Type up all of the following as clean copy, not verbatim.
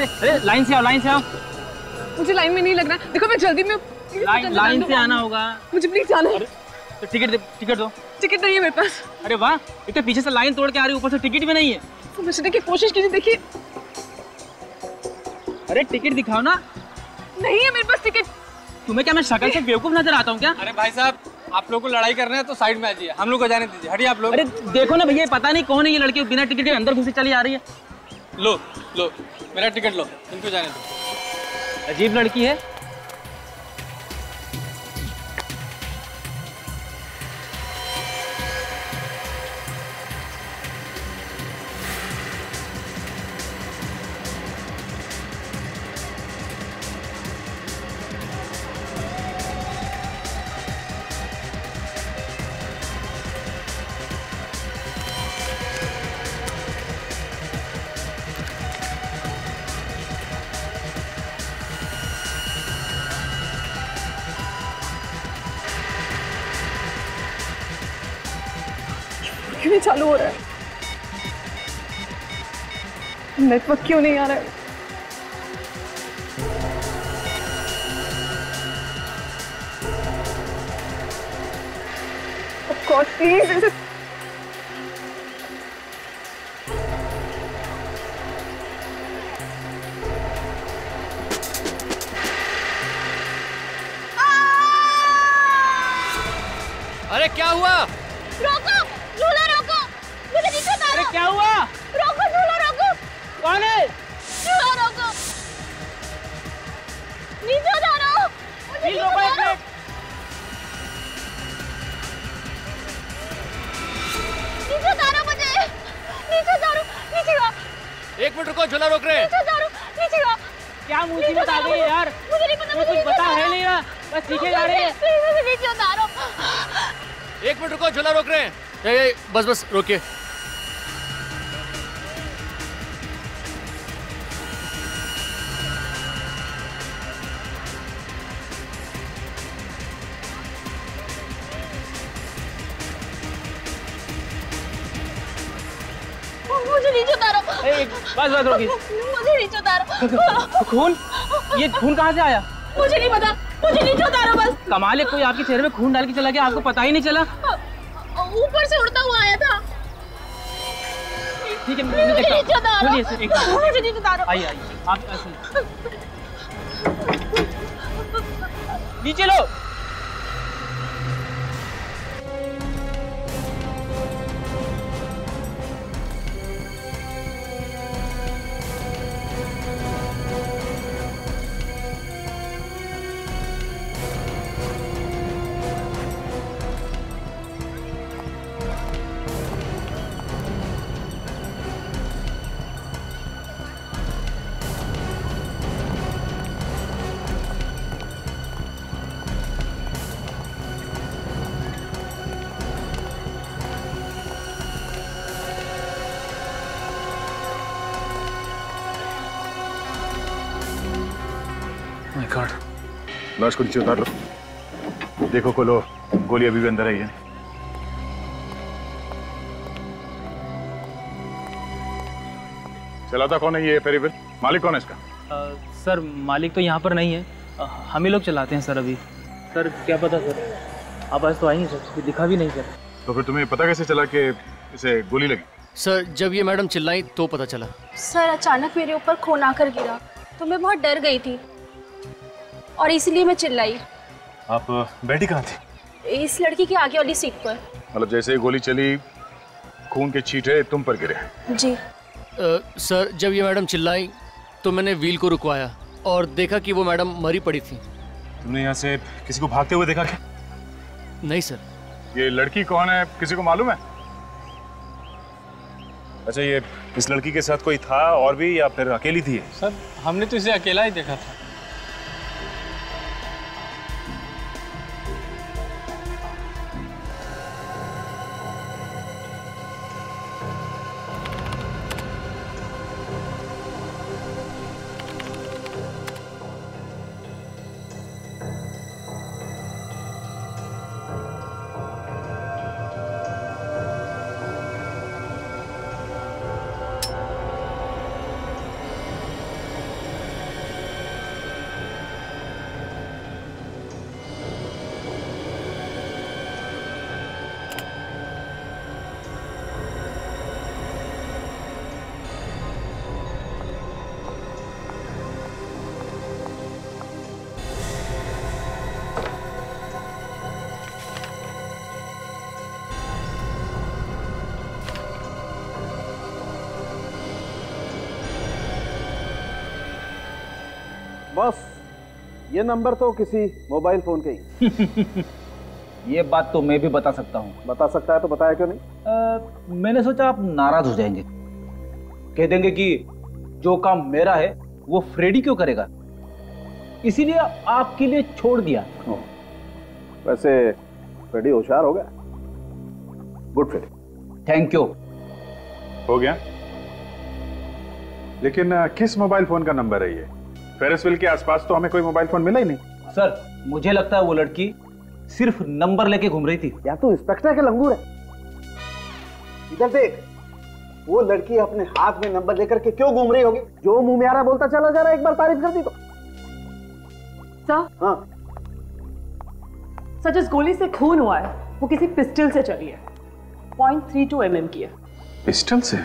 अरे अरे लाइन से आओ, लाइन से आओ। मुझे लाइन में नहीं लगना, देखो मैं जल्दी में। लाइन से आना होगा। मुझे प्लीज जाना है। तो टिकट दो। टिकट नहीं है मेरे पास। अरे वाह, इतने पीछे से लाइन तोड़ के आ रही, ऊपर से टिकट भी नहीं है। समझने की कोशिश कीजिए, देखिए। अरे टिकट दिखाओ ना। नहीं है मेरे पास टिकट। तुम्हें क्या मैं शक्ल से बेवकूफ नजर आता हूँ क्या? अरे भाई साहब, आप लोग को लड़ाई करना है तो साइड में आ जाइए, हम लोग को जाने दीजिए, हटिए आप लोग। अरे देखो ना भैया, पता नहीं कौन है ये लड़की, बिना टिकट के अंदर घुसे चली आ रही है। लो मेरा टिकट लो, इनको जाने दो। अजीब लड़की है। क्यों नहीं चालू हो रहा है? नेटवर्क क्यों नहीं आ रहा है? Of course, please. अरे क्या हुआ? रोको, झूला रोको, मुझे नीचे उतारो। अरे क्या हुआ? रोको, झूला रोको। कौन है? झूला रोको, नीचे उतारो। मुझे नीचे उतारो। नीचे उतारो मुझे, नीचे उतारो, नीचे आओ। 1 मिनट रुको, झूला रोक रहे हैं। नीचे उतारो, नीचे आओ। क्या मुसीबत आ गई है यार? मुझे नहीं पता, कुछ पता है नहीं रहा, बस सीखे जा रहे हैं। प्लीज मुझे नीचे उतारो। 1 मिनट रुको, झूला रोक रहे हैं। बस रोकिए। मुझे नीचे उतारो। बस रोकी। मुझे नीचे उतारो। खून? ये खून कहाँ से आया? मुझे नहीं पता, मुझे नीचे उतारो बस। कमाल है, कोई आपके चेहरे में खून डाल के चला गया, आपको पता ही नहीं चला। ऊपर से उड़ता हुआ आया था। ठीक है, मैं देखता हूँ। नीचे उतारो। मुझे नीचे उतारो। आइए आप ऐसे नीचे लो। लाश को नीचे उतार लो। देखो खोलो, गोली अभी भी अंदर आई है। चलाता कौन है ये फेरीवेल? मालिक कौन है इसका? सर मालिक तो यहाँ पर नहीं है, हम ही लोग चलाते हैं सर अभी। सर क्या पता सर, आप आज तो आई नहीं सर, दिखा भी नहीं सर। तो फिर तुम्हें पता कैसे चला कि इसे गोली लगी? सर जब ये मैडम चिल्लाई तो पता चला। सर अचानक मेरे ऊपर खून आकर गिरा तो मैं बहुत डर गई थी और इसलिए मैं चिल्लाई। आप बैठी कहाँ थी? इस लड़की के आगे वाली सीट पर। मतलब जैसे ही गोली चली, खून के छींटे तुम पर गिरे? जी। सर जब ये मैडम चिल्लाई तो मैंने व्हील को रुकवाया और देखा कि वो मैडम मरी पड़ी थी। तुमने यहाँ से किसी को भागते हुए देखा क्या? नहीं सर। ये लड़की कौन है, किसी को मालूम है? अच्छा, ये इस लड़की के साथ कोई था और भी या फिर अकेली थी? सर हमने तो इसे अकेला ही देखा था। बॉस, ये नंबर तो किसी मोबाइल फोन के ही। ये बात तो मैं भी बता सकता हूँ। बता सकता है तो बताया क्यों नहीं? मैंने सोचा आप नाराज हो जाएंगे, कह देंगे कि जो काम मेरा है वो फ्रेडी क्यों करेगा, इसीलिए आपके लिए छोड़ दिया। वैसे फ्रेडी होशियार हो गया। Good Freddy. Thank you. हो गया। लेकिन किस मोबाइल फोन का नंबर है ये? फेरिसविल के आसपास तो हमें कोई मोबाइल फोन मिला ही नहीं। सर, मुझे लगता है वो लड़की सिर्फ नंबर लेके घूम रही थी। या तो इंस्पेक्टर के लंगूर है। इधर देख, वो लड़की अपने हाथ में नंबर लेकर के क्यों घूम रही होगी? जो मुंह में आ रहा बोलता चला जा रहा है, एक बार तारीफ कर दी तो। सर, हाँ सर, जिस गोली से खून हुआ है वो किसी पिस्टल से चली है। 0.32 mm की है। पिस्टल से?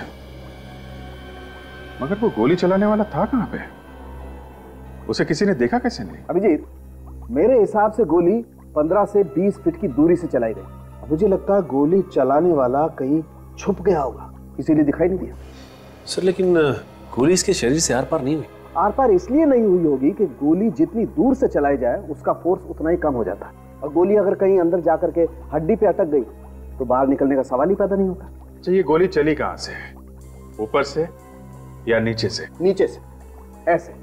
मगर वो गोली चलाने वाला था कहां पे? उसे किसी ने देखा कैसे नहीं? अभिजीत, मेरे हिसाब से गोली 15 से 20 फीट की दूरी से चलाई गई। मुझे लगता है गोली चलाने वाला कहीं छुप गया होगा, इसीलिए दिखाई नहीं दिया। सर, लेकिन गोली इसके शरीर से आर पार नहीं हुई। आर पार इसलिए नहीं हुई होगी कि गोली जितनी दूर से चलाई जाए उसका फोर्स उतना ही कम हो जाता है, और गोली अगर कहीं अंदर जाकर के हड्डी पे अटक गई तो बाहर निकलने का सवाल ही पैदा नहीं होता। अच्छा, ये गोली चली कहां से? ऊपर से या नीचे से? नीचे से। ऐसे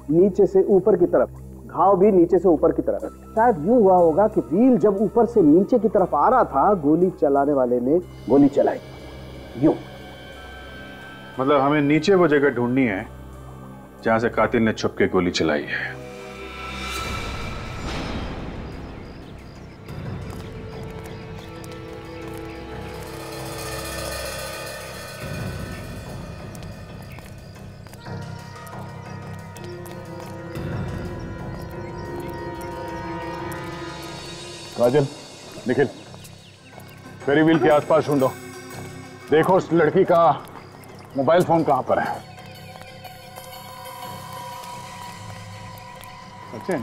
नीचे से यूं की तरफ, घाव भी नीचे से ऊपर की तरफ। शायद यूं हुआ होगा कि व्हील जब ऊपर से नीचे की तरफ आ रहा था, गोली चलाने वाले ने गोली चलाई यूं। मतलब हमें नीचे वो जगह ढूंढनी है जहां से कातिल ने छुप के गोली चलाई है। काजल, निखिल, फेरीव्हील के आसपास ढूंढो। देखो उस लड़की का मोबाइल फोन कहां पर है। अच्छा,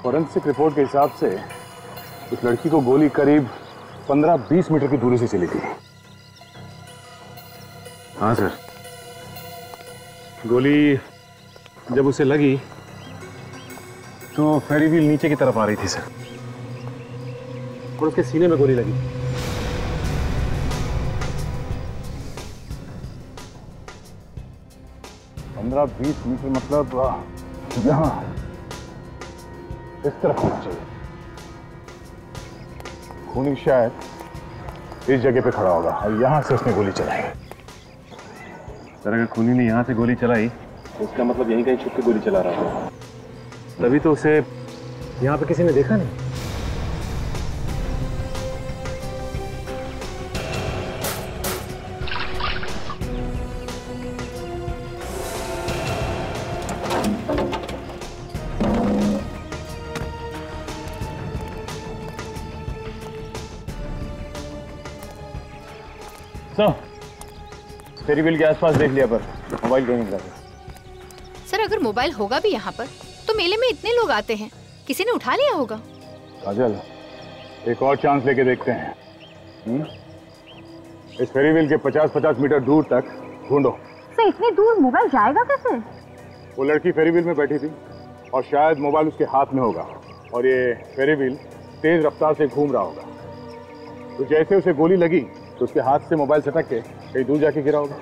फॉरेंसिक रिपोर्ट के हिसाब से उस लड़की को गोली करीब 15-20 मीटर की दूरी से चली थी। हाँ सर, गोली जब उसे लगी तो फेरीव्हील नीचे की तरफ आ रही थी सर, और उसके सीने में गोली लगी। पंद्रह 20 मीटर मतलब यहां इस तरफ होना चाहिए। खूनी शायद इस जगह पे खड़ा होगा और यहां से उसने गोली चलाई। सर, अगर खूनी ने यहां से गोली चलाई तो उसका मतलब यहीं कहीं छुप के गोली चला रहा था, तभी तो उसे यहां पे किसी ने देखा नहीं। फेरीव्हील के आसपास देख लिया, पर मोबाइल कहीं नहीं मिला। सर, अगर मोबाइल होगा भी यहाँ पर तो मेले में इतने लोग आते हैं, किसी ने उठा लिया होगा। काजल, एक और चांस लेके देखते हैं। इस फेरीव्हील के 50-50 मीटर दूर तक ढूंढो। सर, इतनी दूर मोबाइल जाएगा कैसे? वो लड़की फेरीव्हील में बैठी थी और शायद मोबाइल उसके हाथ में होगा, और ये फेरीव्हील तेज रफ्तार से घूम रहा होगा। तो जैसे उसे गोली लगी तो उसके हाथ से मोबाइल सटक के कहीं दूर जाके गिरा होगा।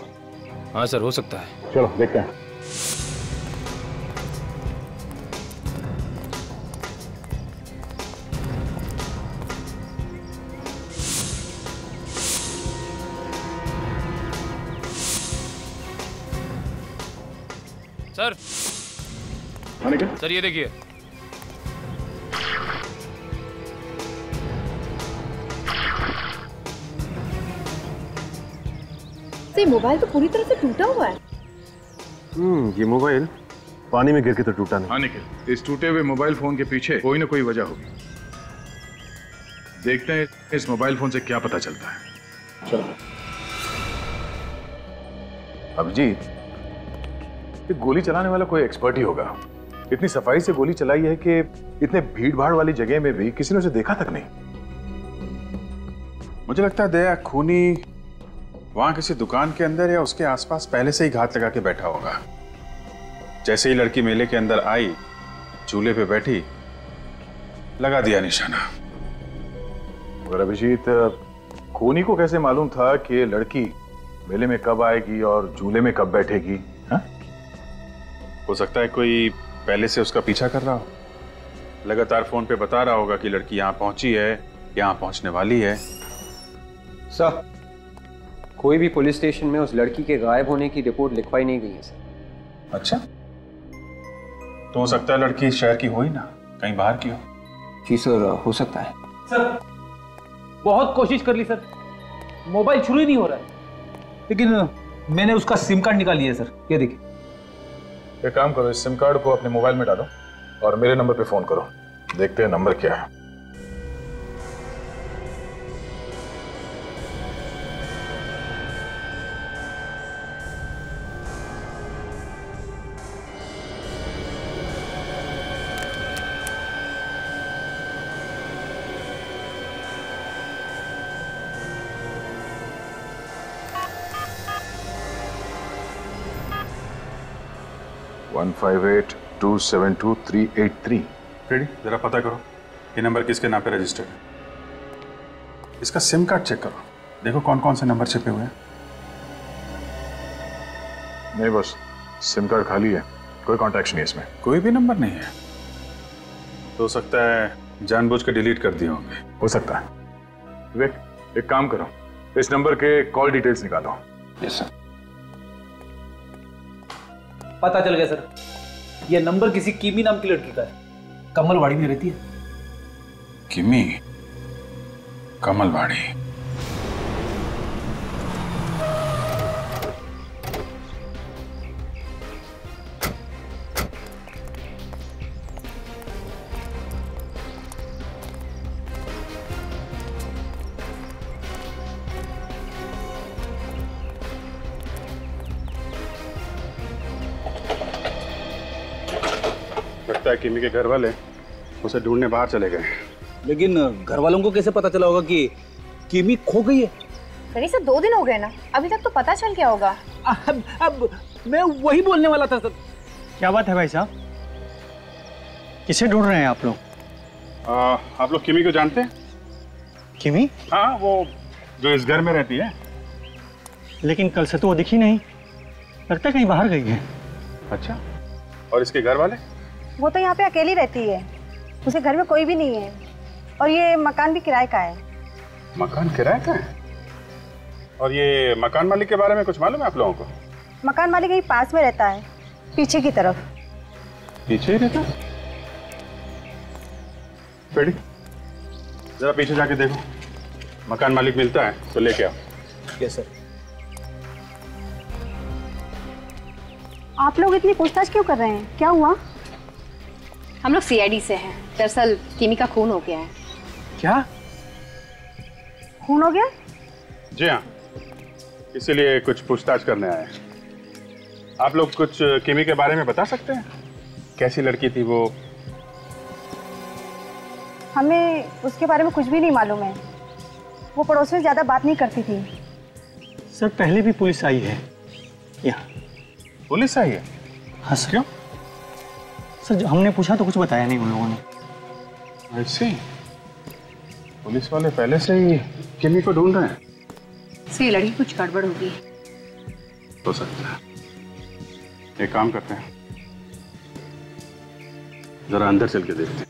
हाँ सर, हो सकता है। चलो देखते हैं। सर, सर ये देखिए। ये मोबाइल तो पूरी तरह से टूटा हुआ है। ये मोबाइल पानी में गिर के तो टूटा नहीं। हाँ निखिल, इस टूटे हुए मोबाइल फोन के पीछे कोई ना कोई वजह होगी। देखते हैं इस मोबाइल फोन से क्या पता चलता है। चलो। अभिजीत, ये गोली चलाने वाला कोई एक्सपर्ट ही होगा। इतनी सफाई से गोली चलाई है कि इतने भीड़ भाड़ वाली जगह में भी किसी ने उसे देखा तक नहीं। मुझे लगता है दया खूनी वहां किसी दुकान के अंदर या उसके आसपास पहले से ही घात लगा के बैठा होगा। जैसे ही लड़की मेले के अंदर आई, झूले पे बैठी, लगा दिया निशाना। और अभिजीत, खूनी को कैसे मालूम था कि ये लड़की मेले में कब आएगी और झूले में कब बैठेगी? हा? हो सकता है कोई पहले से उसका पीछा कर रहा हो, लगातार फोन पे बता रहा होगा कि लड़की यहाँ पहुंची है, यहाँ पहुंचने वाली है। सर, कोई भी पुलिस स्टेशन में उस लड़की के गायब होने की रिपोर्ट लिखवाई नहीं गई है सर। अच्छा, तो हो सकता है लड़की इस शहर की हो ही ना, कहीं बाहर की हो। जी सर, हो सकता है। सर, बहुत कोशिश कर ली सर, मोबाइल शुरू ही नहीं हो रहा है, लेकिन मैंने उसका सिम कार्ड निकाल लिया है सर, ये देखिए। एक काम करो, इस सिम कार्ड को अपने मोबाइल में डालो और मेरे नंबर पे फोन करो, देखते हैं नंबर क्या है। वन 158272383। फ्रेडी, जरा पता करो ये नंबर किसके नाम पे रजिस्टर्ड है। इसका सिम कार्ड चेक करो, देखो कौन कौन से नंबर छिपे हुए हैं। नहीं बस, सिम कार्ड खाली है, कोई कॉन्टैक्ट नहीं है इसमें। कोई भी नंबर नहीं है? तो हो सकता है जानबूझ के डिलीट कर दिए होंगे। हो सकता है। विवेक, एक काम करो, इस नंबर के कॉल डिटेल्स निकालो। Yes sir. पता चल गया सर, ये नंबर किसी किमी नाम की लड़की का है, कमलवाड़ी में रहती है। किमी? कमलवाड़ी? लगता है किमी के घर वाले उसे ढूंढने बाहर चले गए। लेकिन घर वालों को कैसे पता चला होगा कि किमी खो गई है? सर, इसे 2 दिन हो गए ना, अभी तक तो पता चल गया होगा। अब मैं वही बोलने वाला था सर। क्या बात है भाई साहब, किसे ढूंढ रहे हैं आप लोग? आप लोग किमी को जानते हैं? किमी? हाँ, वो जो इस घर में रहती है। लेकिन कल से तो वो दिखी नहीं, लगता है कहीं बाहर गई है। अच्छा, और इसके घर वाले? वो तो यहाँ पे अकेली रहती है, उसे घर में कोई भी नहीं है, और ये मकान भी किराए का है। मकान किराए का है? और ये मकान मालिक के बारे में कुछ मालूम है आप लोगों को? मकान मालिक यही पास में रहता है, पीछे की तरफ। पीछे ही रहता? फ्रेडी, जरा पीछे जाके देखो, मकान मालिक मिलता है तो लेके आओ। Yes sir. आप लोग इतनी पूछताछ क्यों कर रहे हैं, क्या हुआ? हम लोग सीआईडी से हैं। दरअसल किमी का खून हो गया है। क्या खून हो गया? जी हाँ, इसीलिए कुछ पूछताछ करने आए हैं। आप लोग कुछ किमी के बारे में बता सकते हैं? कैसी लड़की थी वो? हमें उसके बारे में कुछ भी नहीं मालूम है, वो पड़ोस में ज्यादा बात नहीं करती थी। सर, पहले भी पुलिस आई है यहाँ। पुलिस आई है? हाँ सर। क्यों? सर, जो हमने पूछा तो कुछ बताया नहीं उन लोगों ने। ऐसे पुलिस वाले पहले से ही किमी को ढूंढ रहे हैं? से लड़की कुछ गड़बड़ होगी। हो सकता है। एक काम करते हैं, जरा अंदर चल के देखते हैं।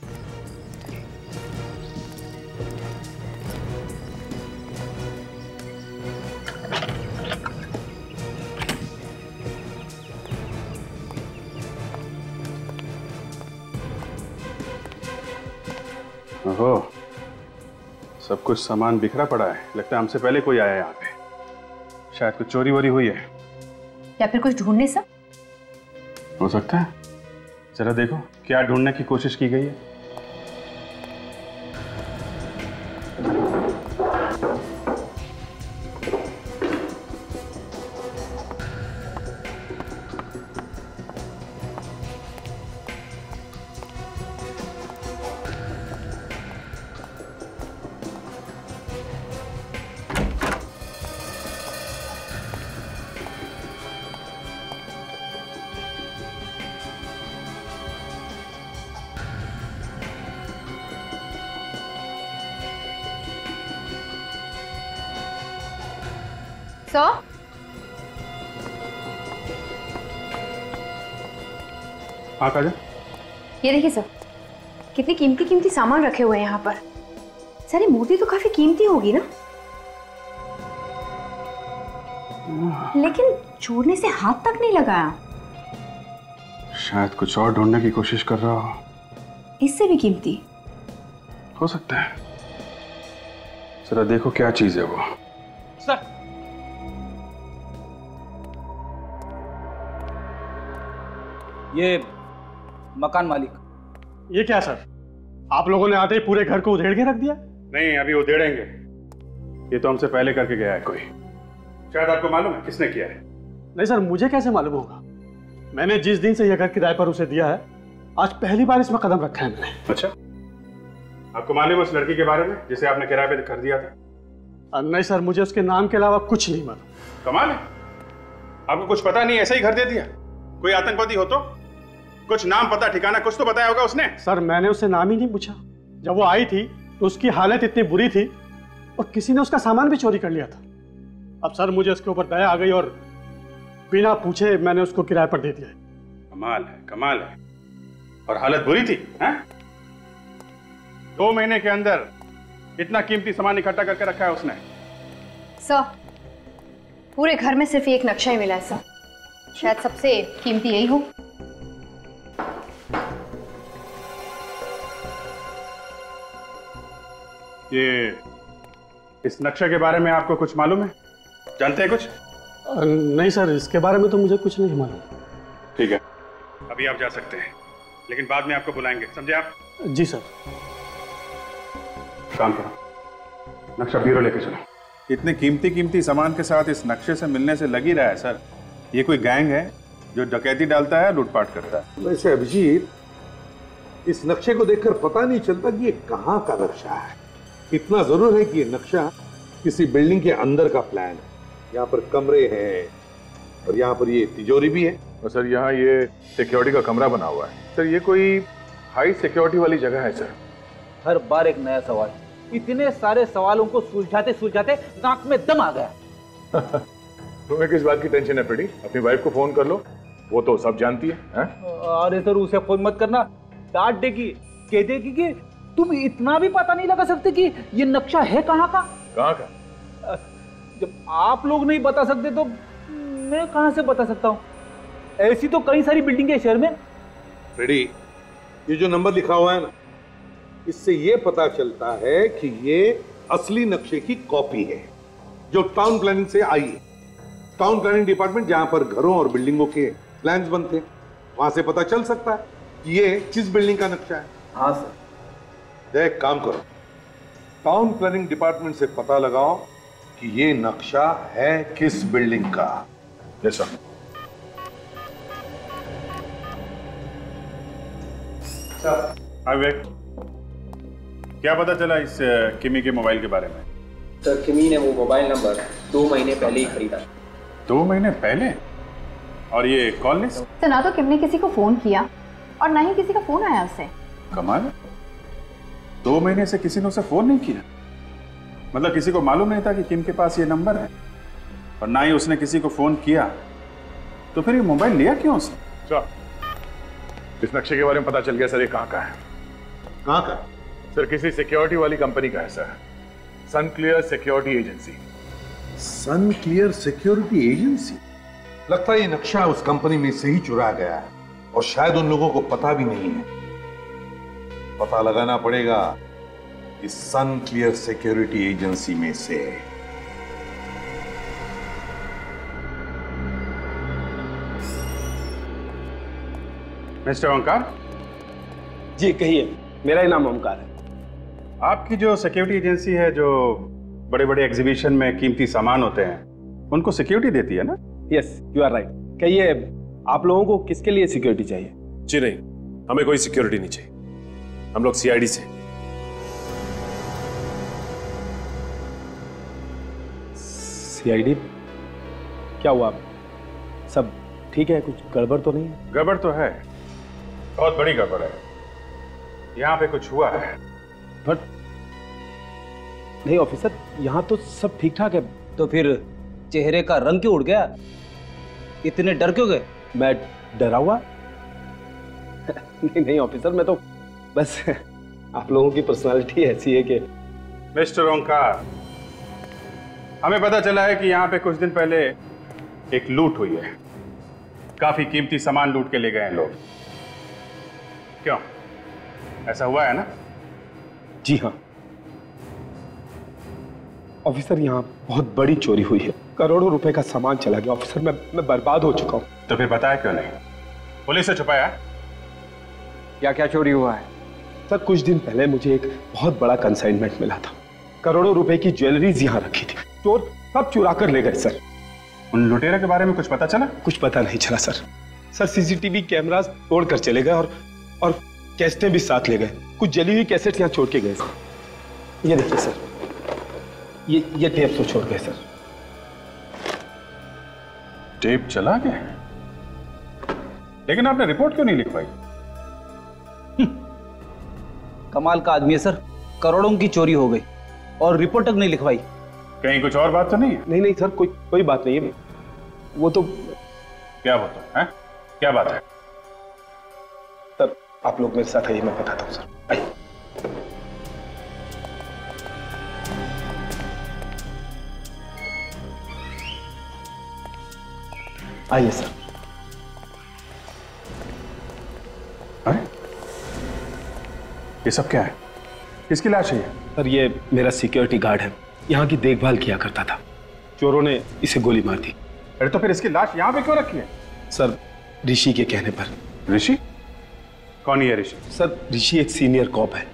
ओहो, सब कुछ सामान बिखरा पड़ा है। लगता है हमसे पहले कोई आया यहाँ पे। शायद कुछ चोरी वोरी हुई है, या फिर कुछ ढूंढने से। हो सकता है। जरा देखो क्या ढूंढने की कोशिश की गई है। सर, हाँ काजल। ये देखिए सर, कितने कीमती कीमती सामान रखे हुए हैं यहाँ पर। सर ये मूर्ति तो काफी कीमती होगी ना, लेकिन छोड़ने से हाथ तक नहीं लगाया। शायद कुछ और ढूंढने की कोशिश कर रहा हो। इससे भी कीमती हो सकता है। जरा देखो क्या चीज है वो। सर, ये मकान मालिक। ये क्या सर, आप लोगों ने आते ही पूरे घर को उधेड़ के रख दिया? नहीं, अभी उधेड़ेंगे। ये तो हमसे पहले करके गया है कोई। शायद आपको मालूम है किसने किया है? नहीं सर, मुझे कैसे मालूम होगा? मैंने जिस दिन से यह घर किराए पर उसे दिया है, आज पहली बार इसमें कदम रखा है मैंने। अच्छा, आपको मालूम है उस लड़की के बारे में जिसे आपने किराए पे कर दिया था? नहीं सर, मुझे उसके नाम के अलावा कुछ नहीं मालूम। कमाल है, आपको कुछ पता नहीं, ऐसा ही घर दे दिया? कोई आतंकवादी हो तो कुछ नाम पता ठिकाना कुछ तो बताया होगा उसने। सर मैंने उससे नाम ही नहीं पूछा। जब वो आई थी तो उसकी हालत इतनी बुरी थी और किसी ने उसका सामान भी चोरी कर लिया था। अब सर मुझे उसके ऊपर दया आ गई और बिना पूछे मैंने उसको किराए पर दे दिया। कमाल है, कमाल है। और हालत बुरी थी, हैं? 2 महीने के अंदर इतना कीमती सामान इकट्ठा करके रखा है उसने। सर पूरे घर में सिर्फ एक नक्शा ही मिला है सर, शायद सबसे कीमती यही हो। ये इस नक्शे के बारे में आपको कुछ मालूम है? जानते हैं कुछ? नहीं सर, इसके बारे में तो मुझे कुछ नहीं मालूम। ठीक है, अभी आप जा सकते हैं, लेकिन बाद में आपको बुलाएंगे, समझे आप? जी सर। काम करो, नक्शा ब्यूरो लेके चलो। इतने कीमती कीमती सामान के साथ इस नक्शे से मिलने से लग ही रहा है सर, ये कोई गैंग है जो डकैती डालता है, लूटपाट करता है। वैसे अभिजीत, इस नक्शे को देखकर पता नहीं चलता कि ये कहाँ का नक्शा है। इतना जरूर है कि ये नक्शा किसी बिल्डिंग के अंदर का प्लान है। यहाँ पर कमरे हैं और यहाँ पर ये तिजोरी भी है। और सर यहाँ ये सिक्योरिटी का कमरा बना हुआ है। सर ये कोई हाई सिक्योरिटी वाली जगह है सर। हर बार एक नया सवाल। इतने सारे सवालों को सुलझाते सुलझाते नाक में दम आ गया। तुम्हें किस बात की टेंशन है फ्रेडी? अपनी वाइफ को फोन कर लो, वो तो सब जानती है। अरे सर उसे फोन मत करना, डांट देगी, कह देगी कि तुम इतना भी पता नहीं लगा सकते कि ये नक्शा है कहाँ का। कहाँ का? जब आप लोग नहीं बता सकते तो मैं कहाँ से बता सकता हूँ? ऐसी तो कई सारी बिल्डिंग है शहर में। फ्रेडी, ये जो नंबर लिखा हुआ है ना, इससे ये पता चलता है कि ये असली नक्शे की कॉपी है जो टाउन प्लानिंग से आई है। टाउन प्लानिंग डिपार्टमेंट जहां पर घरों और बिल्डिंगों के प्लान्स बनते हैं, वहां से पता चल सकता है कि ये किस बिल्डिंग का नक्शा है। हाँ सर। एक काम करो, टाउन प्लानिंग डिपार्टमेंट से पता लगाओ कि ये नक्शा है किस बिल्डिंग का। Yes sir. विवेक, क्या पता चला इस किमी के मोबाइल के बारे में? सर किमी ने वो मोबाइल नंबर 2 महीने पहले ही खरीदा। 2 महीने पहले? और ये कॉल लिस्ट? तो ना तो किम ने किसी को फोन किया और ना ही किसी का फोन आया उससे। कमाल है, 2 महीने से किसी ने उसे फोन नहीं किया। मतलब किसी को मालूम नहीं था कि किम के पास ये नंबर है, और ना ही उसने किसी को फोन किया। तो फिर ये मोबाइल लिया क्यों उसने? सर इस नक्शे के बारे में पता चल गया सर, ये कहाँ का है। कहाँ का? सर किसी सिक्योरिटी वाली कंपनी का है सर, सन क्लियर सिक्योरिटी एजेंसी। सन क्लियर सिक्योरिटी एजेंसी? लगता है ये नक्शा उस कंपनी में से ही चुरा गया है और शायद उन लोगों को पता भी नहीं है। पता लगाना पड़ेगा इस सन क्लियर सिक्योरिटी एजेंसी में से। मिस्टर ओंकार। जी कहिए। मेरा ही नाम ओंकार है। आपकी जो सिक्योरिटी एजेंसी है, जो बड़े बड़े एग्जीबिशन में कीमती सामान होते हैं, उनको सिक्योरिटी देती है ना? Yes, you are right. कहिए आप लोगों को किसके लिए सिक्योरिटी चाहिए? जी नहीं, हमें कोई सिक्योरिटी नहीं चाहिए, हम लोग सीआईडी से। सीआईडी? क्या हुआ? सब ठीक है? कुछ गड़बड़ तो नहीं है? गड़बड़ तो है, बहुत बड़ी गड़बड़ है। यहाँ पे कुछ हुआ है। बट नहीं ऑफिसर, यहाँ तो सब ठीक ठाक है। तो फिर चेहरे का रंग क्यों उड़ गया? इतने डर क्यों गए? मैं डरा हुआ? नहीं ऑफिसर, मैं तो बस आप लोगों की पर्सनालिटी ऐसी है कि। मिस्टर ओंकार, हमें पता चला है कि यहाँ पे कुछ दिन पहले एक लूट हुई है। काफी कीमती सामान लूट के ले गए हैं लोग। क्यों, ऐसा हुआ है ना? जी हाँ ऑफिसर, यहाँ बहुत बड़ी चोरी हुई है। करोड़ों रुपए का सामान चला गया ऑफिसर। मैं बर्बाद हो चुका हूँ। तो फिर बताया क्यों नहीं? पुलिस से छुपाया? क्या क्या चोरी हुआ है? सर कुछ दिन पहले मुझे एक बहुत बड़ा कंसाइनमेंट मिला था। करोड़ों रुपए की ज्वेलरीज यहाँ रखी थी। चोर सब चुरा कर ले गए सर। उन लुटेरे के बारे में कुछ पता चला? कुछ पता नहीं चला सर सीसीटीवी कैमरास तोड़ कर चले गए और कैसेटें भी साथ ले गए। कुछ जली हुई कैसेट यहाँ छोड़ के गए सर। ये देखिए सर, ये टेप तो छोड़ गए सर। टेप चला गया? लेकिन आपने रिपोर्ट क्यों नहीं लिखवाई? कमाल का आदमी है सर, करोड़ों की चोरी हो गई और रिपोर्ट तक नहीं लिखवाई। कहीं कुछ और बात तो नहीं है? नहीं सर, कोई बात नहीं है। वो तो क्या वो तो है? क्या बात है सर? आप लोग मेरे साथ आइए, मैं बताता हूँ सर। आइए। आइए सर। अरे ये सब क्या है? किसकी लाश है ये? सर ये मेरा सिक्योरिटी गार्ड है, यहाँ की देखभाल किया करता था। चोरों ने इसे गोली मार दी। अरे तो फिर इसकी लाश यहाँ पे क्यों रखी है? सर ऋषि के कहने पर। ऋषि? कौन है ऋषि? सर ऋषि एक सीनियर कॉप है।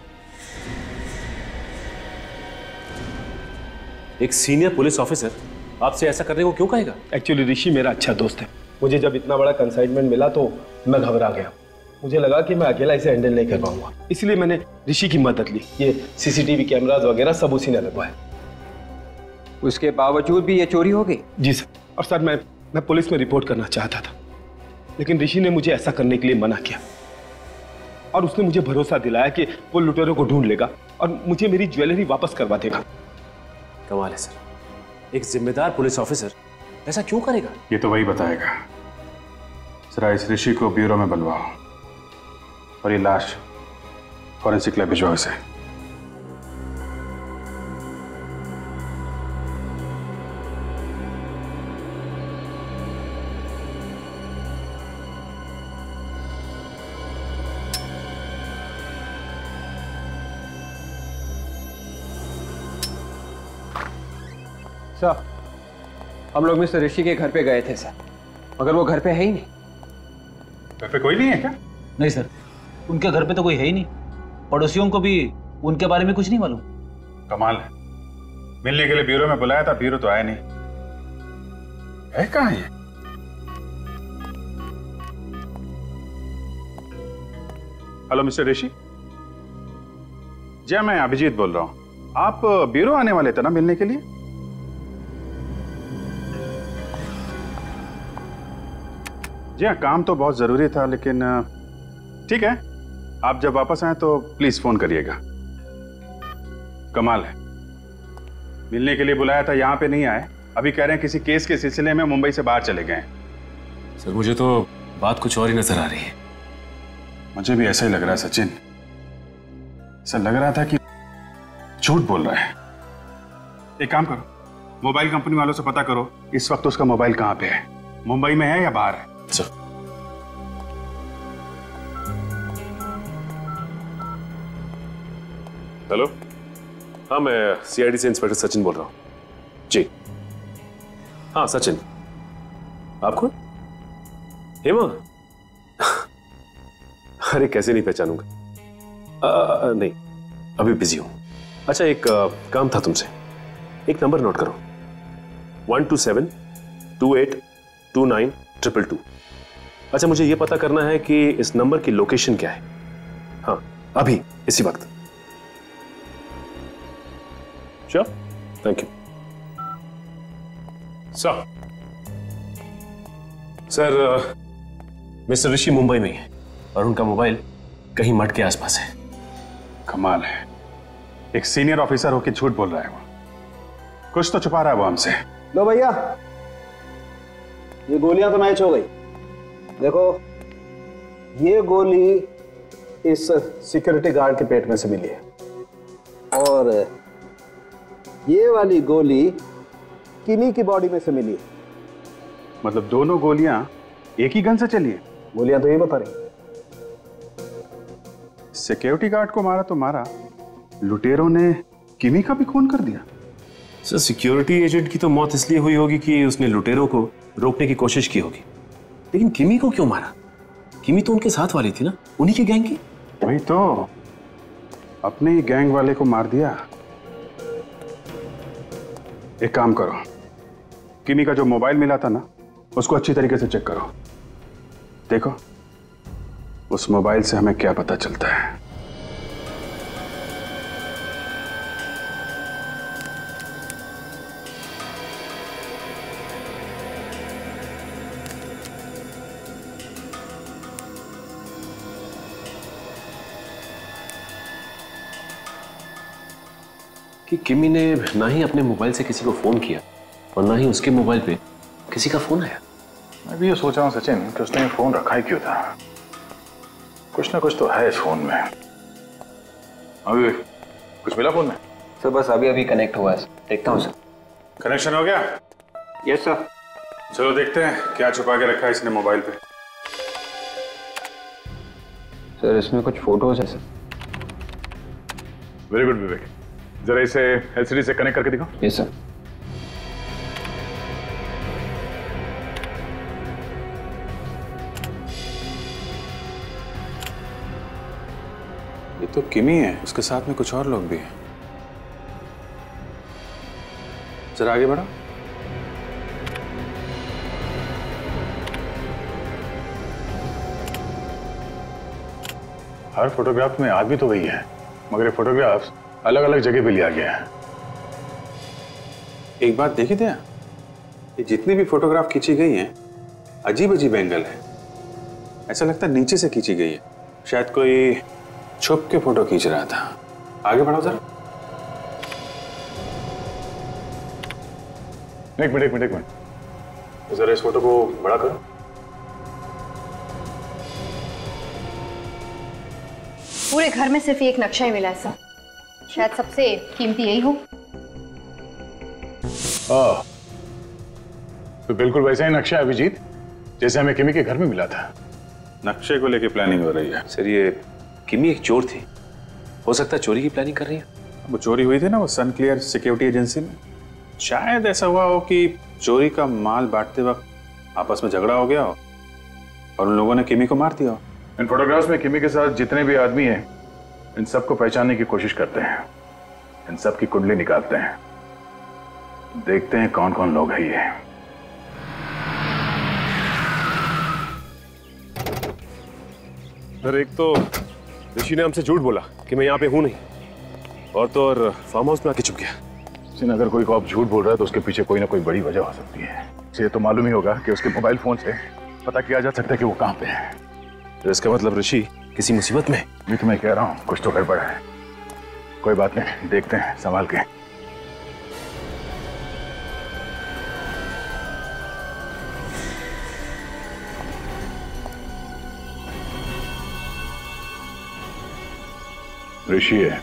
एक सीनियर पुलिस ऑफिसर आपसे ऐसा करने को क्यों कहेगा? एक्चुअली ऋषि मेरा अच्छा दोस्त है। मुझे जब इतना बड़ा कंसाइनमेंट मिला तो मैं घबरा गया। मुझे लगा कि मैं अकेला इसे हैंडल नहीं कर पाऊंगा, इसलिए मैंने ऋषि की मदद ली। ये सीसीटीवी कैमरास वगैरह सब उसी ने लगवाए। उसके बावजूद भी ये चोरी हो गई? जी सर। और सर मैं पुलिस में रिपोर्ट करना चाहता था, लेकिन ऋषि ने मुझे ऐसा करने के लिए मना किया और उसने मुझे भरोसा दिलाया कि वो लुटेरों को ढूंढ लेगा और मुझे मेरी ज्वेलरी वापस करवा देगा। कमाल है सर, एक जिम्मेदार पुलिस ऑफिसर ऐसा क्यों करेगा? ये तो वही बताएगा। जरा इस ऋषि को ब्यूरो में बुलवाओ और ये लाश फॉरेंसिक लैब भिजवाओ इसे। सर हम लोग मिस्टर ऋषि के घर पे गए थे सर, मगर वो घर पे है ही नहीं। घर पे कोई नहीं है क्या? नहीं सर, उनके घर पे तो कोई है ही नहीं। पड़ोसियों को भी उनके बारे में कुछ नहीं मालूम। कमाल है, मिलने के लिए ब्यूरो में बुलाया था, ब्यूरो तो आया नहीं। है कहाँ ये? हेलो मिस्टर ऋषि। जी मैं अभिजीत बोल रहा हूँ। आप ब्यूरो आने वाले थे ना मिलने के लिए? जी हाँ, काम तो बहुत जरूरी था, लेकिन ठीक है, आप जब वापस आए तो प्लीज फोन करिएगा। कमाल है, मिलने के लिए बुलाया था, यहाँ पे नहीं आए। अभी कह रहे हैं किसी केस के सिलसिले में मुंबई से बाहर चले गए। सर मुझे तो बात कुछ और ही नजर आ रही है। मुझे भी ऐसा ही लग रहा है सचिन। ऐसा लग रहा था कि झूठ बोल रहा है। एक काम करो, मोबाइल कंपनी वालों से पता करो इस वक्त उसका मोबाइल कहाँ पे है, मुंबई में है या बाहर है। सर हेलो, हाँ मैं सीआईडी से इंस्पेक्टर सचिन बोल रहा हूँ। जी हाँ सचिन, आप कौन? हेमा? अरे कैसे नहीं पहचानूंगा। नहीं अभी बिजी हूं। अच्छा एक काम था तुमसे, एक नंबर नोट करो, 127282922। अच्छा मुझे यह पता करना है कि इस नंबर की लोकेशन क्या है। हाँ अभी इसी वक्त। Sure, thank you sir. Sir mister Rishi Mumbai में है और उनका मोबाइल कहीं मठ के आसपास है। कमाल है, एक सीनियर ऑफिसर होकर झूठ बोल रहा है वो। कुछ तो छुपा रहा है वो हमसे। लो भैया ये गोलियां तो मैच हो गई। देखो, ये गोली इस सिक्योरिटी गार्ड के पेट में से मिली है और ये वाली गोली किमी की बॉडी में से मिली है। मतलब दोनों गोलियां एक ही गन से चली है? गोलियां तो ये बता रही। सिक्योरिटी गार्ड को मारा तो मारा, लुटेरों ने किमी का भी खून कर दिया। सर, सिक्योरिटी एजेंट की तो मौत इसलिए हुई होगी कि उसने लुटेरों को रोकने की कोशिश की होगी, लेकिन किमी को क्यों मारा? किमी तो उनके साथ वाली थी ना, उन्हीं की गैंग की। वही तो, अपने ही गैंग वाले को मार दिया। एक काम करो, किमी का जो मोबाइल मिला था ना, उसको अच्छी तरीके से चेक करो। देखो उस मोबाइल से हमें क्या पता चलता है। कि किमी ने ना ही अपने मोबाइल से किसी को फोन किया और ना ही उसके मोबाइल पे किसी का फोन आया। मैं भी ये सोच रहा हूँ सचिन कि उसने फोन रखा ही क्यों था। कुछ ना कुछ तो है इस फोन में। अभी कुछ मिला फोन में? सर बस अभी अभी कनेक्ट हुआ है, देखता हूँ सर। कनेक्शन हो गया? Yes sir. चलो देखते हैं क्या छुपा के रखा है इसने मोबाइल पे। सर इसमें कुछ फोटोज है सर। वेरी गुड विवेक, जरा इसे एलसीडी से कनेक्ट करके दिखाओ। Yes sir. ये तो किमी है, उसके साथ में कुछ और लोग भी हैं। जरा आगे बढ़ो। हर फोटोग्राफ में आदमी तो वही है, मगर ये फोटोग्राफ्स अलग अलग जगह पे लिया गया है। एक बात देखी थे, ये जितनी भी फोटोग्राफ खींची गई हैं, अजीब अजीब एंगल है। ऐसा लगता है नीचे से खींची गई है, शायद कोई छुप के फोटो खींच रहा था। आगे बढ़ाओ जरा। एक मिनट, जरा इस फोटो को बड़ा करो। पूरे घर में सिर्फ एक नक्शा ही मिला है सर, शायद सबसे कीमती यही हो। तो बिल्कुल वैसा ही नक्शा है अभिजीत, जैसे हमें किमी के घर में मिला था। नक्शे को लेके प्लानिंग हो रही है। सर ये किमी एक चोर थी, हो सकता है चोरी की प्लानिंग कर रही है। वो चोरी हुई थी ना वो सनक्लियर सिक्योरिटी एजेंसी में, शायद ऐसा हुआ हो कि चोरी का माल बांटते वक्त आपस में झगड़ा हो गया हो और उन लोगों ने किमी को मार दिया हो। इन फोटोग्राफ्स में किमी के साथ जितने भी आदमी हैं, इन सबको पहचानने की कोशिश करते हैं, इन सब की कुंडली निकालते हैं, देखते हैं कौन कौन लोग हैं ये। सर एक तो ऋषि ने हमसे झूठ बोला कि मैं यहाँ पे हूं नहीं, और तो और फार्म हाउस में आके छुप गया। अगर कोई को झूठ बोल रहा है तो उसके पीछे कोई ना कोई बड़ी वजह हो सकती है। ये तो मालूम ही होगा कि उसके मोबाइल फोन से पता किया जा सकता है कि वो कहाँ पे है। तो इसका मतलब ऋषि किसी मुसीबत में। ये तो मैं कह रहा हूँ कुछ तो गड़बड़ है। कोई बात नहीं, देखते हैं संभाल के। ऋषि है।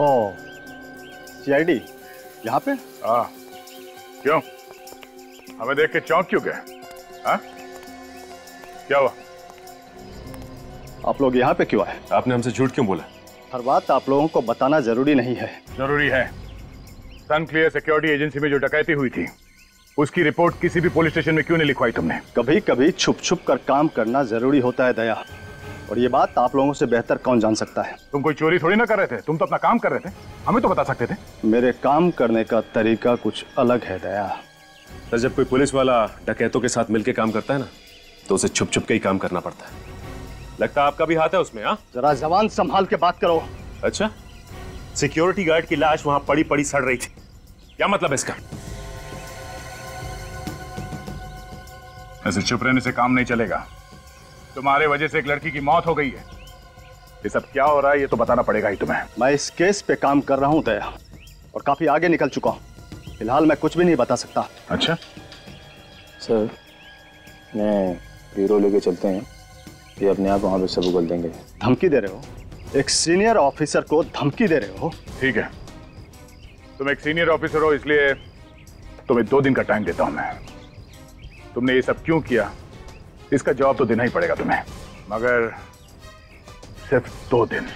ओ, सीआईडी यहाँ पे? हाँ, क्यों? हमें देख के चौंक क्यों गए? हाँ? क्या हुआ? आप लोग यहाँ पे क्यों आए? आपने हमसे झूठ क्यों बोला? हर बात आप लोगों को बताना जरूरी नहीं है। जरूरी है। सनक्लियर सिक्योरिटी एजेंसी में जो डकैती हुई थी, उसकी रिपोर्ट किसी भी पुलिस स्टेशन में क्यों नहीं लिखवाई तुमने? कभी कभी छुप छुप कर काम करना जरूरी होता है दया, और ये बात आप लोगों से बेहतर कौन जान सकता है। तुम कोई चोरी थोड़ी ना कर रहे थे, तुम तो अपना काम कर रहे थे, हमें तो बता सकते थे। मेरे काम करने का तरीका कुछ अलग है दया। सर जब कोई पुलिस वाला डकैतों के साथ मिलकर काम करता है ना, तो उसे छुप छुप के ही काम करना पड़ता है। लगता है आपका भी हाथ है उसमें। हाँ, जरा जबान संभाल के बात करो। अच्छा, सिक्योरिटी गार्ड की लाश वहां पड़ी पड़ी सड़ रही थी, क्या मतलब है इसका? ऐसे चुप रहने से काम नहीं चलेगा। तुम्हारे वजह से एक लड़की की मौत हो गई है। ये सब क्या हो रहा है ये तो बताना पड़ेगा ही तुम्हें। मैं इस केस पे काम कर रहा हूं दया, और काफी आगे निकल चुका हूँ। फिलहाल मैं कुछ भी नहीं बता सकता। अच्छा सर, मैं ब्यूरो लेके चलते हैं, ये अपने आप वहाँ पे सब उगल देंगे। धमकी दे रहे हो? एक सीनियर ऑफिसर को धमकी दे रहे हो? ठीक है, तुम एक सीनियर ऑफिसर हो, इसलिए तुम्हें 2 दिन का टाइम देता हूं मैं। तुमने ये सब क्यों किया इसका जवाब तो देना ही पड़ेगा तुम्हें, मगर सिर्फ 2 दिन।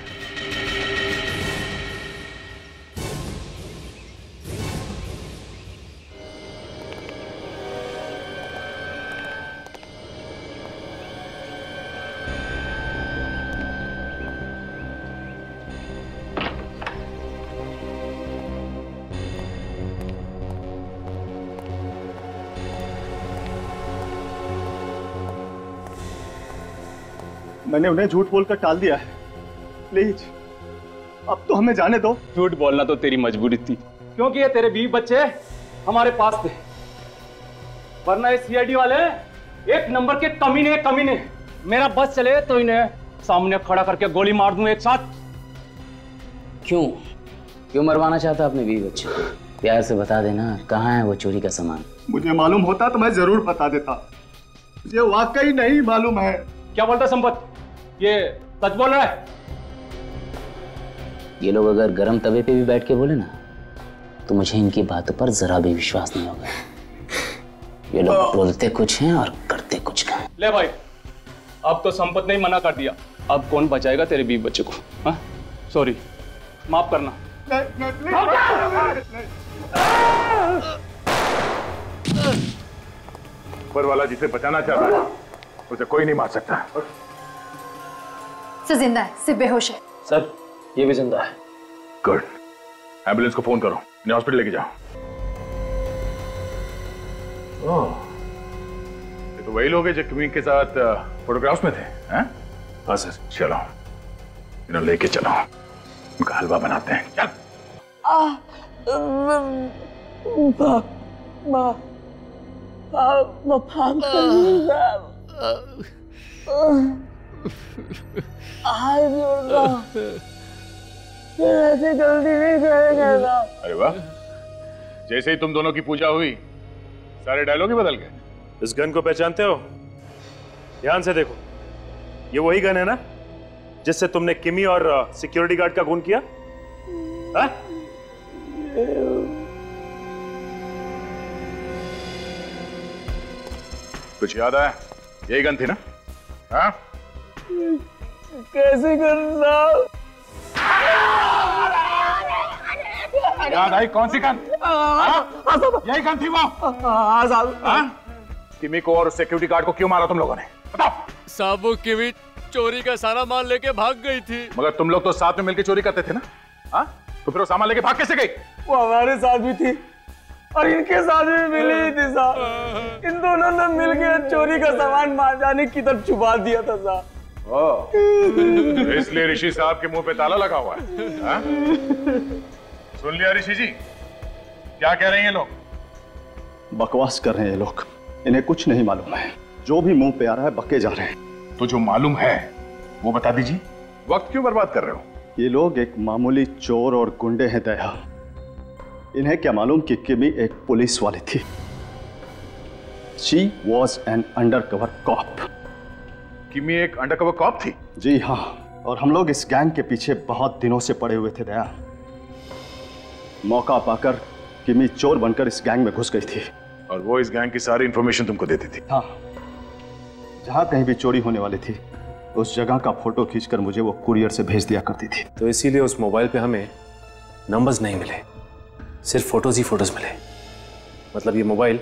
मैंने उन्हें झूठ बोलकर टाल दिया है, प्लीज अब तो हमें जाने दो। झूठ बोलना तो तेरी मजबूरी थी, क्योंकि ये तेरे 20 बच्चे हमारे पास थे, वरना ये सीआईडी वाले एक नंबर के कमीने। मेरा बस चले तो इन्हें सामने खड़ा करके गोली मार दूं एक साथ। क्यों मरवाना चाहता अपने 20 बच्चे को? प्यार से बता देना कहाँ है वो चोरी का सामान। मुझे मालूम होता तो मैं जरूर बता देता, मुझे वाकई नहीं मालूम है। क्या बोलता संपत, ये सच बोल रहा है? ये लोग अगर गरम तवे पे भी बैठ के बोले ना तो मुझे इनकी बातों पर जरा भी विश्वास नहीं होगा। ये लोग बोलते कुछ हैं और करते कुछ का। ले भाई, अब तो संपत ने ही मना कर दिया, अब कौन बचाएगा तेरे 20 बच्चे को? हाँ सॉरी, माफ करना। ऊपर वाला जिसे बचाना चाह रहा है उसे कोई नहीं मार सकता। सर जिंदा है, सिर्फ बेहोश है। सर ये भी जिंदा है। गुड, एम्बुलेंस को फोन करो, इन्हें हॉस्पिटल लेके जाओ। ये तो वही लोग हैं जो किमी के साथ फोटोग्राफ्स में थे, हैं? हाँ सर। चलो इन्हें लेके चलो, उनका हलवा बनाते हैं। चल। ऐसी गलती नहीं करेंगे ना। अरे वाह, जैसे ही तुम दोनों की पूजा हुई सारे डायलॉग ही बदल गए। इस गन को पहचानते हो? ध्यान से देखो, ये वही गन है ना जिससे तुमने किमी और सिक्योरिटी गार्ड का खून किया? हाँ? कुछ याद आया? यही गन थी ना? हाँ? कैसे करना? याद आई कौन सी गन? यही गन थी वो? किमी को और सिक्योरिटी गार्ड को क्यों मारा तुम लोगों ने? बताओ। साहब वो किमी चोरी का सारा माल लेके भाग गई थी। मगर तुम लोग तो साथ में मिलकर चोरी करते थे ना? हाँ? तो फिर वो सामान लेके भाग कैसे गई? वो हमारे साथ भी थी और इनके साथ भी मिली ही थी साहब। इन दोनों ने मिलकर चोरी का सामान महाजानी की तरफ छुपा दिया था साहब। इसलिए ऋषि साहब के मुंह पे ताला लगा हुआ है। हाँ? सुन लिया ऋषि जी, क्या कह रहे हैं ये लोग? बकवास कर रहे हैं ये लोग, इन्हें कुछ नहीं मालूम है। जो भी मुंह पे आ रहा है बके जा रहे हैं। तो जो मालूम है वो बता दीजिए, वक्त क्यों बर्बाद कर रहे हो? ये लोग एक मामूली चोर और गुंडे हैं दया। इन्हें क्या मालूम कि किमी एक पुलिस वाली थी। She was an undercover cop. किमी एक अंडरकवर कॉप थी? जी हाँ, और हम लोग इस गैंग के पीछे बहुत दिनों से पड़े हुए थे दया। मौका पाकर किमी चोर बनकर इस गैंग में घुस गई थी। और वो इस गैंग की सारी इंफॉर्मेशन तुमको देती थी? हाँ, जहाँ कहीं भी चोरी होने वाली थी उस जगह का फोटो खींचकर मुझे वो कुरियर से भेज दिया करती थी। तो इसीलिए उस मोबाइल पे हमें नंबर्स नहीं मिले, सिर्फ फोटोज ही फोटोज मिले। मतलब ये मोबाइल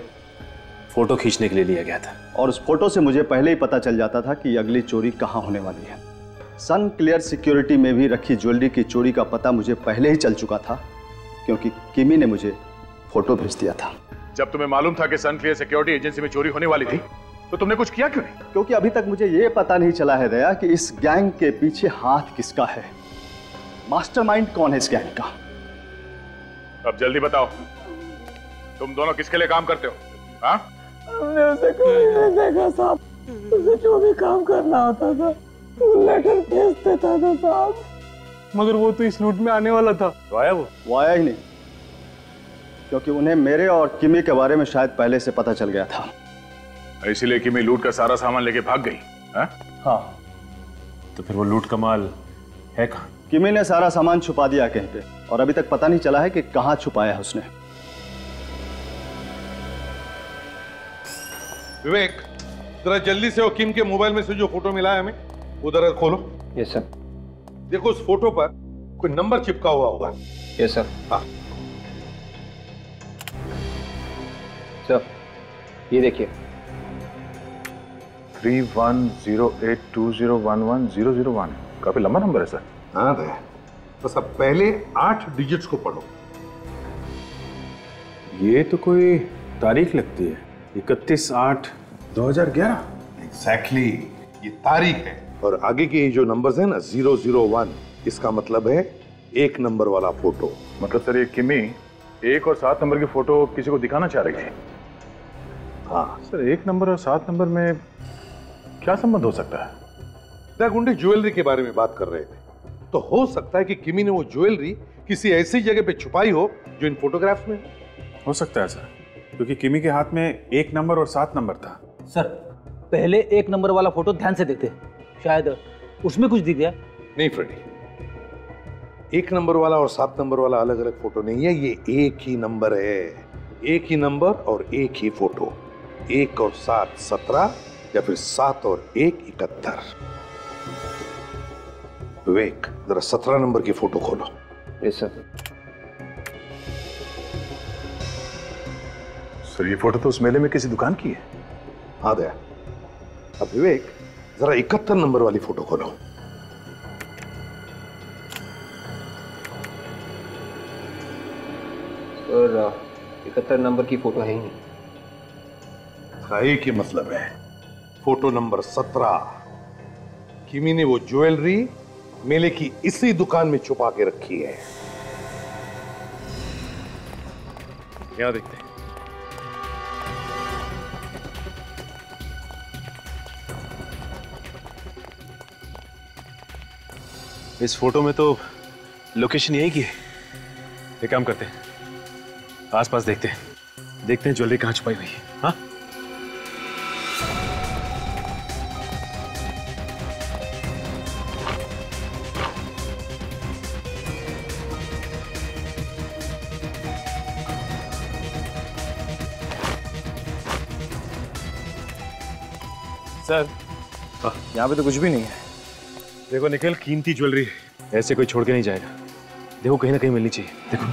फोटो खींचने के लिए लिया गया था। और उस फोटो से मुझे पहले ही पता चल जाता था कि अगली चोरी कहाँ होने वाली है। सन क्लियर सिक्योरिटी में भी रखी ज्वेलरी की चोरी का पता मुझे पहले ही चल चुका था, क्योंकि किमी ने मुझे फोटो भेज दिया था। जब तुम्हें मालूम था कि सन क्लियर सिक्योरिटी एजेंसी में चोरी होने वाली थी तो तुमने कुछ किया क्यों नहीं? क्योंकि अभी तक मुझे ये पता नहीं चला है दया कि इस गैंग के पीछे हाथ किसका है। मास्टरमाइंड कौन है इस गैंग का? अब जल्दी बताओ, तुम दोनों किसके लिए काम करते हो? हाँ? हमने उसे कभी नहीं देखा साहब। उसे जो भी काम करना होता था वो लेटर भेज देता था साहब। मगर वो तो इस लूट में आने वाला था। तो आया वो आया ही नहीं। क्योंकि उन्हें मेरे और किमी के बारे में शायद पहले से पता चल गया था। इसीलिए किमी लूट का सारा सामान लेके भाग गई? हाँ। तो फिर वो लूट का माल है कहाँ? किमी ने सारा सामान छुपा दिया कहीं पे, और अभी तक पता नहीं चला है कि कहाँ छुपाया है उसने। विवेक, जरा जल्दी से वो किम के मोबाइल में से जो फोटो मिला है हमें, वो जरा खोलो। Yes sir. देखो उस फोटो पर कोई नंबर चिपका हुआ होगा। Yes sir. हाँ सर, ये देखिए 310820110001। काफी लंबा नंबर है सर। हाँ दे, बस अब पहले 8 डिजिट्स को पढ़ो। ये तो कोई तारीख लगती है, 31/8/2011। एग्जैक्टली, ये तारीख है। और आगे के जो नंबर्स हैं ना 001, इसका मतलब है 1 नंबर वाला फोटो। मतलब सर ये किमी 1 और 7 नंबर की फोटो किसी को दिखाना चाह रही थी? हाँ सर, 1 नंबर और 7 नंबर में क्या संबंध हो सकता है? गुंडे ज्वेलरी के बारे में बात कर रहे थे, तो हो सकता है कि किमी ने वो ज्वेलरी किसी ऐसी जगह पे छुपाई हो जो इन फोटोग्राफ्स में हो सकता है सर, क्योंकि किमी के हाथ में 1 नंबर और 7 नंबर था। सर पहले 1 नंबर वाला फोटो ध्यान से देखते, शायद उसमें कुछ दिख गया। नहीं फ्रेडी, 1 नंबर वाला और 7 नंबर वाला अलग अलग फोटो नहीं है, ये एक ही नंबर है। एक ही नंबर और एक ही फोटो। 1 और 7 17, या फिर 7 और 1 71। विवेक, जरा 17 नंबर की फोटो खोलो। Yes sir. सर ये फोटो तो उस मेले में किसी दुकान की है। हाँ दया। अब विवेक, जरा 71 नंबर वाली फोटो खोलो। सर 71 नंबर की फोटो है ही नहीं। एक ही मतलब है, फोटो नंबर 17। किमी ने वो ज्वेलरी मेले की इसी दुकान में छुपा के रखी है। यहां देखते हैं। इस फोटो में तो लोकेशन यही की है। एक काम करते हैं, आसपास देखते हैं ज्वेलरी कहां छुपाई हुई है। हाँ सर, यहाँ पे तो कुछ भी नहीं है। देखो निखिल, कीमती ज्वेलरी है, ऐसे कोई छोड़ के नहीं जाएगा। देखो कहीं ना कहीं मिलनी चाहिए। देखो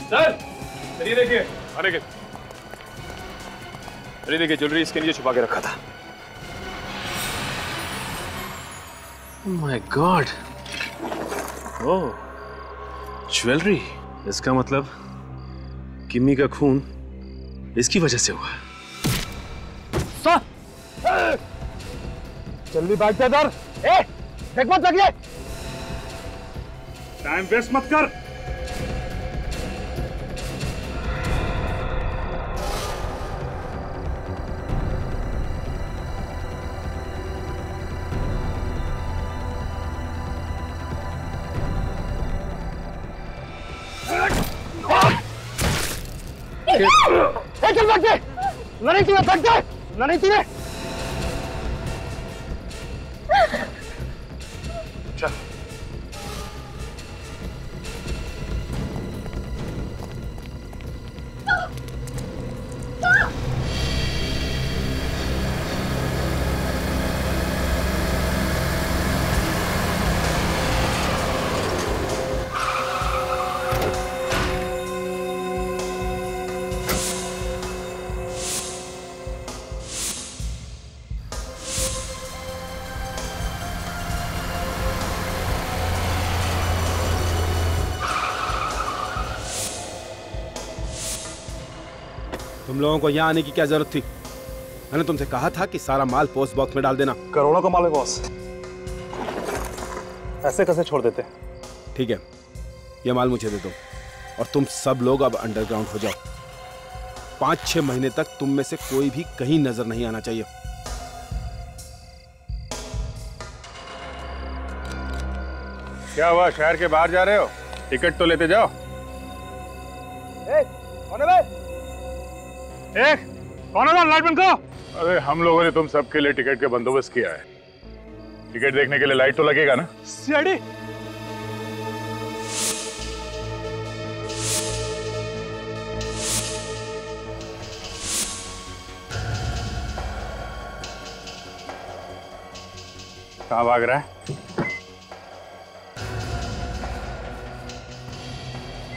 सर, ये देखिए। अरे देखिए, ज्वेलरी इसके नीचे छुपा के रखा था। My God, oh jewellery. इसका मतलब किमी का खून इसकी वजह से हुआ। जल्दी बैठ जा इधर। देख मत लगिए। टाइम वेस्ट मत कर। चल भाग जा, नहीं तुम्हें भाग जा, नहीं तुम्हें। चल तुम लोगों को यहाँ आने की क्या जरूरत थी? मैंने तुमसे कहा था कि सारा माल पोस्ट बॉक्स में डाल देना। करोड़ों का माल है बॉस, ऐसे कैसे छोड़ देते? ठीक है, ये माल मुझे दे दो और तुम सब लोग अब अंडरग्राउंड हो जाओ। 5-6 महीने तक तुम में से कोई भी कहीं नजर नहीं आना चाहिए। क्या हुआ, शहर के बाहर जा रहे हो? टिकट तो लेते जाओ। कौन है लाइट बंद करो। अरे हम लोगों ने तुम सबके लिए टिकट का बंदोबस्त किया है। टिकट देखने के लिए लाइट तो लगेगा ना? सीआईडी कहाँ भाग रहा है?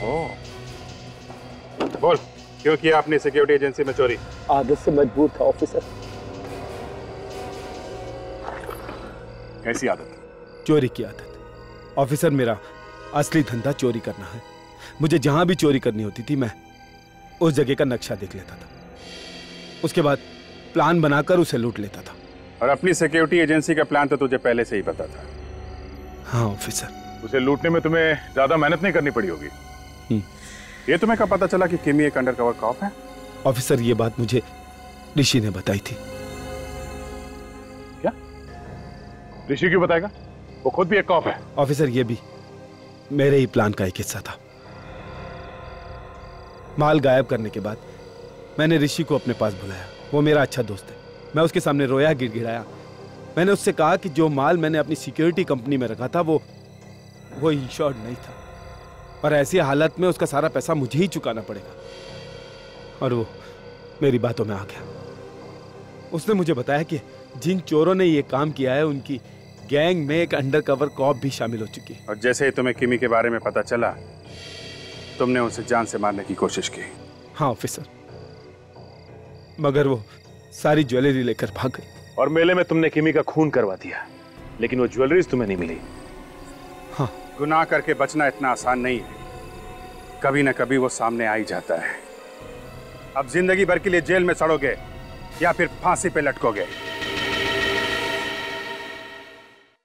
ओह, बोल, क्यों किया आपने सिक्योरिटी एजेंसी में चोरी? आदत से मजबूर था ऑफिसर। कैसी आदत? चोरी की आदत। ऑफिसर, मेरा असली धंधा चोरी करना है। मुझे जहां भी चोरी करनी होती थी मैं उस जगह का नक्शा देख लेता था, उसके बाद प्लान बनाकर उसे लूट लेता था। और अपनी सिक्योरिटी एजेंसी का प्लान तो तुझे पहले से ही पता था। हाँ ऑफिसर। उसे लूटने में तुम्हें ज्यादा मेहनत नहीं करनी पड़ी होगी। ये तुम्हें कब पता चला कि किमी एक अंडरकवर कॉप है? ऑफिसर, ये बात मुझे ऋषि ने बताई थी। क्या? ऋषि क्यों बताएगा? वो खुद भी एक कॉप है। ऑफिसर, ये भी मेरे ही प्लान का एक हिस्सा था। माल गायब करने के बाद मैंने ऋषि को अपने पास बुलाया। वो मेरा अच्छा दोस्त है। मैं उसके सामने रोया, गिड़गिड़ाया। मैंने उससे कहा कि जो माल मैंने अपनी सिक्योरिटी कंपनी में रखा था वो इंश्योर्ड नहीं था और ऐसी हालत में उसका सारा पैसा मुझे ही चुकाना पड़ेगा। और वो मेरी बातों में आ गया। उसने मुझे बताया कि जिन चोरों ने ये काम किया है उनकी गैंग में एक अंडरकवर कॉप भी शामिल हो चुकी है। और जैसे ही तुम्हें किमी के बारे में पता चला, तुमने उसे जान से मारने की कोशिश की। हाँ ऑफिसर, मगर वो सारी ज्वेलरी लेकर भाग गई। और मेले में तुमने किमी का खून करवा दिया, लेकिन वो ज्वेलरीज तुम्हें नहीं मिली। हाँ। गुनाह करके बचना इतना आसान नहीं है, कभी ना कभी वो सामने आ ही जाता है। अब जिंदगी भर के लिए जेल में सड़ोगे या फिर फांसी पे लटकोगे।